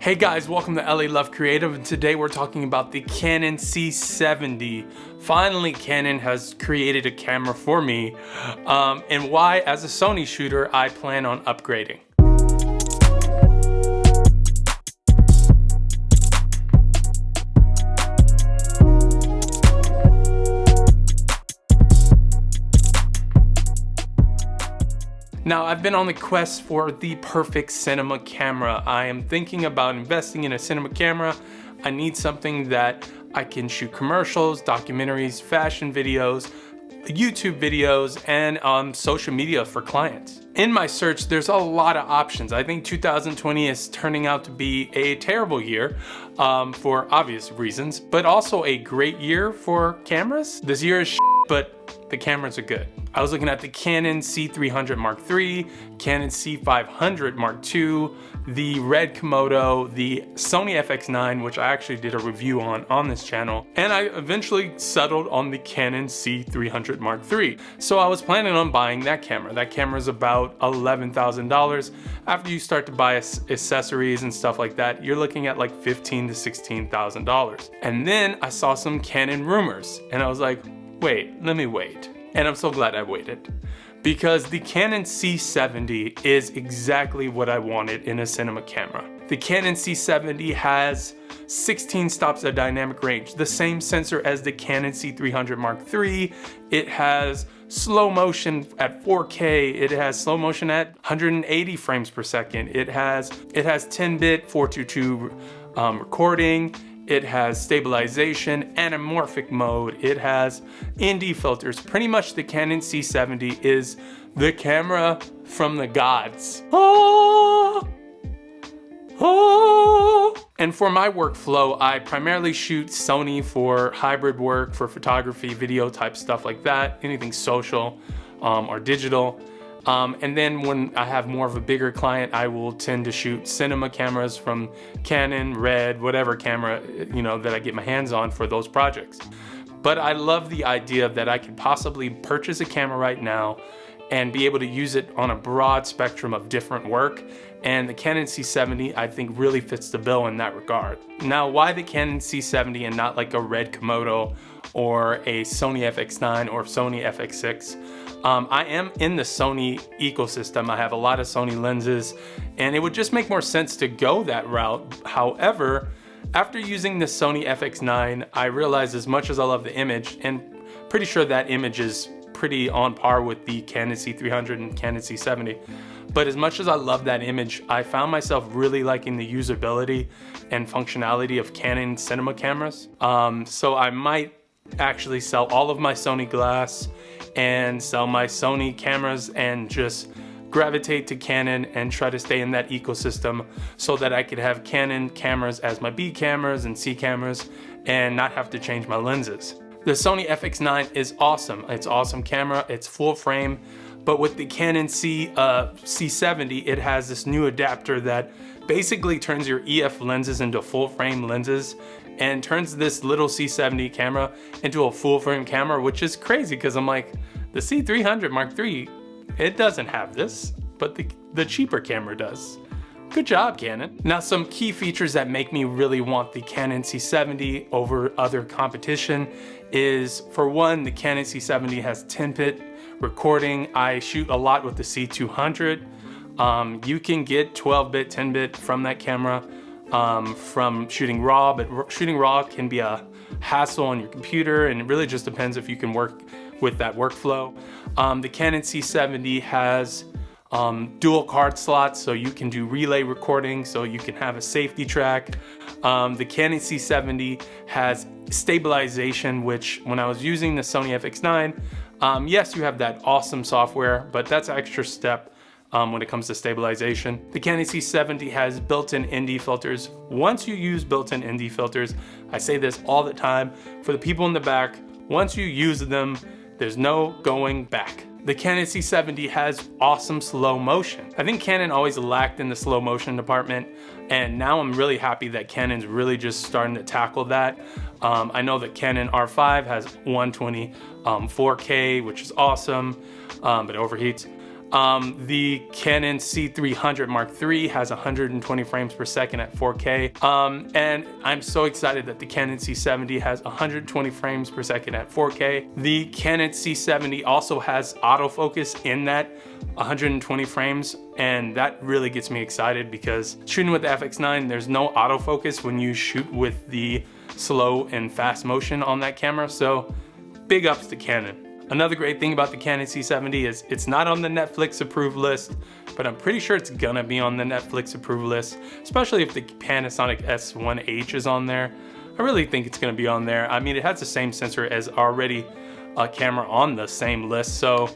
Hey guys, welcome to LALoveCreative, and today we're talking about the Canon C70. Finally, Canon has created a camera for me, and why, as a Sony shooter, I plan on upgrading. Now, I've been on the quest for the perfect cinema camera. I am thinking about investing in a cinema camera. I need something that I can shoot commercials, documentaries, fashion videos, YouTube videos, and social media for clients. In my search, there's a lot of options. I think 2020 is turning out to be a terrible year for obvious reasons, but also a great year for cameras. This year is but the cameras are good. I was looking at the Canon C300 Mark III, Canon C500 Mark II, the Red Komodo, the Sony FX9, which I actually did a review on this channel, and I eventually settled on the Canon C300 Mark III. So I was planning on buying that camera. That camera is about $11,000. After you start to buy accessories and stuff like that, you're looking at like $15,000 to $16,000. And then I saw some Canon rumors, and I was like, wait, let me wait. And I'm so glad I waited, because the Canon C70 is exactly what I wanted in a cinema camera. The Canon C70 has 16 stops of dynamic range, the same sensor as the Canon C300 Mark III. It has slow motion at 4K. It has slow motion at 180 frames per second. It has 10-bit 422 recording. It has stabilization, anamorphic mode. It has ND filters. Pretty much the Canon C70 is the camera from the gods. And for my workflow, I primarily shoot Sony for hybrid work, for photography, video type stuff like that, anything social or digital. And then when I have more of a bigger client, I will tend to shoot cinema cameras from Canon, Red, whatever camera, that I get my hands on for those projects. But I love the idea that I could possibly purchase a camera right now and be able to use it on a broad spectrum of different work. And the Canon C70, I think, really fits the bill in that regard. Now, why the Canon C70 and not like a Red Komodo or a Sony FX9 or Sony FX6? I am in the Sony ecosystem. I have a lot of Sony lenses, and it would just make more sense to go that route. However, after using the Sony FX9, I realized as much as I love the image, and pretty sure that image is pretty on par with the Canon C300 and Canon C70, but as much as I love that image, I found myself really liking the usability and functionality of Canon cinema cameras. So I might actually sell all of my Sony glass and sell my Sony cameras and just gravitate to Canon and try to stay in that ecosystem so that I could have Canon cameras as my B cameras and C cameras and not have to change my lenses. The Sony FX9 is awesome. It's an awesome camera. It's full frame. But with the Canon C70, it has this new adapter that basically turns your EF lenses into full frame lenses and turns this little C70 camera into a full frame camera, which is crazy because I'm like, the C300 Mark III, it doesn't have this, but the cheaper camera does. Good job, Canon. Now, some key features that make me really want the Canon C70 over other competition is, for one, the Canon C70 has 10-bit recording. I shoot a lot with the C200. You can get 12-bit, 10-bit from that camera from shooting RAW, but shooting RAW can be a hassle on your computer, and it really just depends if you can work with that workflow. The Canon C70 has dual card slots, so you can do relay recording, so you can have a safety track. The Canon C70 has stabilization, which when I was using the Sony FX9, yes, you have that awesome software, but that's an extra step when it comes to stabilization. The Canon C70 has built-in ND filters. Once you use built-in ND filters, I say this all the time, for the people in the back, once you use them, there's no going back. The Canon C70 has awesome slow motion. I think Canon always lacked in the slow motion department, and now I'm really happy that Canon's really just starting to tackle that. I know that Canon R5 has 120 4K, which is awesome, but it overheats. The Canon C300 Mark III has 120 frames per second at 4K. And I'm so excited that the Canon C70 has 120 frames per second at 4K. The Canon C70 also has autofocus in that 120 frames, and that really gets me excited because shooting with the FX9, there's no autofocus when you shoot with the slow and fast motion on that camera, so big ups to Canon. Another great thing about the Canon C70 is it's not on the Netflix approved list, but I'm pretty sure it's gonna be on the Netflix approved list, especially if the Panasonic S1H is on there. I really think it's gonna be on there. I mean, it has the same sensor as already a camera on the same list, so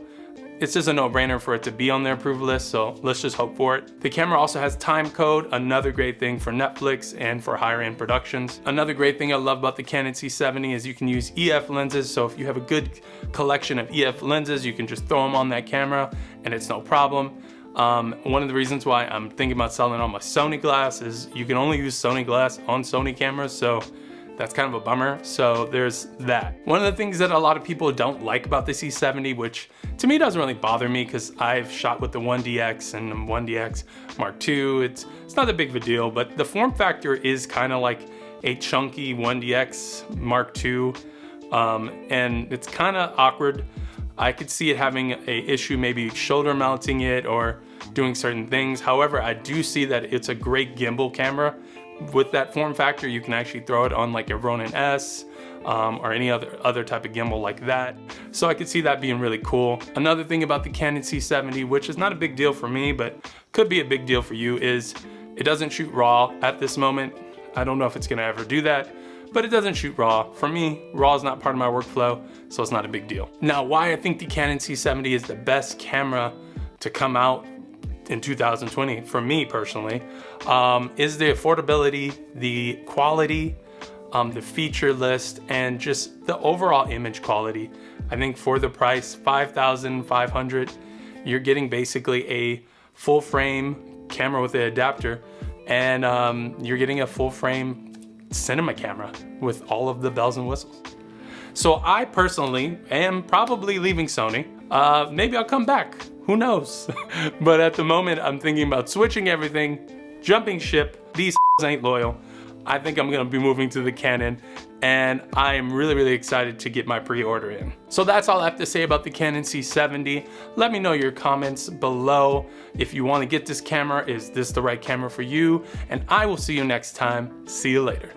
it's just a no-brainer for it to be on their approved list, so let's just hope for it. The camera also has time code, another great thing for Netflix and for higher end productions. Another great thing I love about the Canon C70 is you can use EF lenses, so if you have a good collection of EF lenses, you can just throw them on that camera and it's no problem. One of the reasons why I'm thinking about selling all my Sony glass is you can only use Sony glass on Sony cameras, so that's kind of a bummer, so there's that. One of the things that a lot of people don't like about the C70, which to me doesn't really bother me because I've shot with the 1DX and the 1DX Mark II, it's not that big of a deal, but the form factor is kind of like a chunky 1DX Mark II, and it's kind of awkward. I could see it having a issue maybe shoulder mounting it or doing certain things. However, I do see that it's a great gimbal camera. With that form factor, you can actually throw it on like a Ronin S or any other type of gimbal like that. So I could see that being really cool. Another thing about the Canon C70, which is not a big deal for me, but could be a big deal for you, is it doesn't shoot RAW at this moment. I don't know if it's gonna ever do that, but it doesn't shoot RAW. For me, RAW is not part of my workflow, so it's not a big deal. Now, why I think the Canon C70 is the best camera to come out in 2020, for me personally, is the affordability, the quality, the feature list, and just the overall image quality. I think for the price, $5,500, you're getting basically a full frame camera with an adapter, and you're getting a full frame cinema camera with all of the bells and whistles. So I personally am probably leaving Sony. Maybe I'll come back, who knows? But at the moment, I'm thinking about switching everything, jumping ship. These ain't loyal. I think I'm gonna be moving to the Canon, and I am really, really excited to get my pre-order in. So that's all I have to say about the Canon C70. Let me know your comments below. If you wanna get this camera, is this the right camera for you? And I will see you next time. See you later.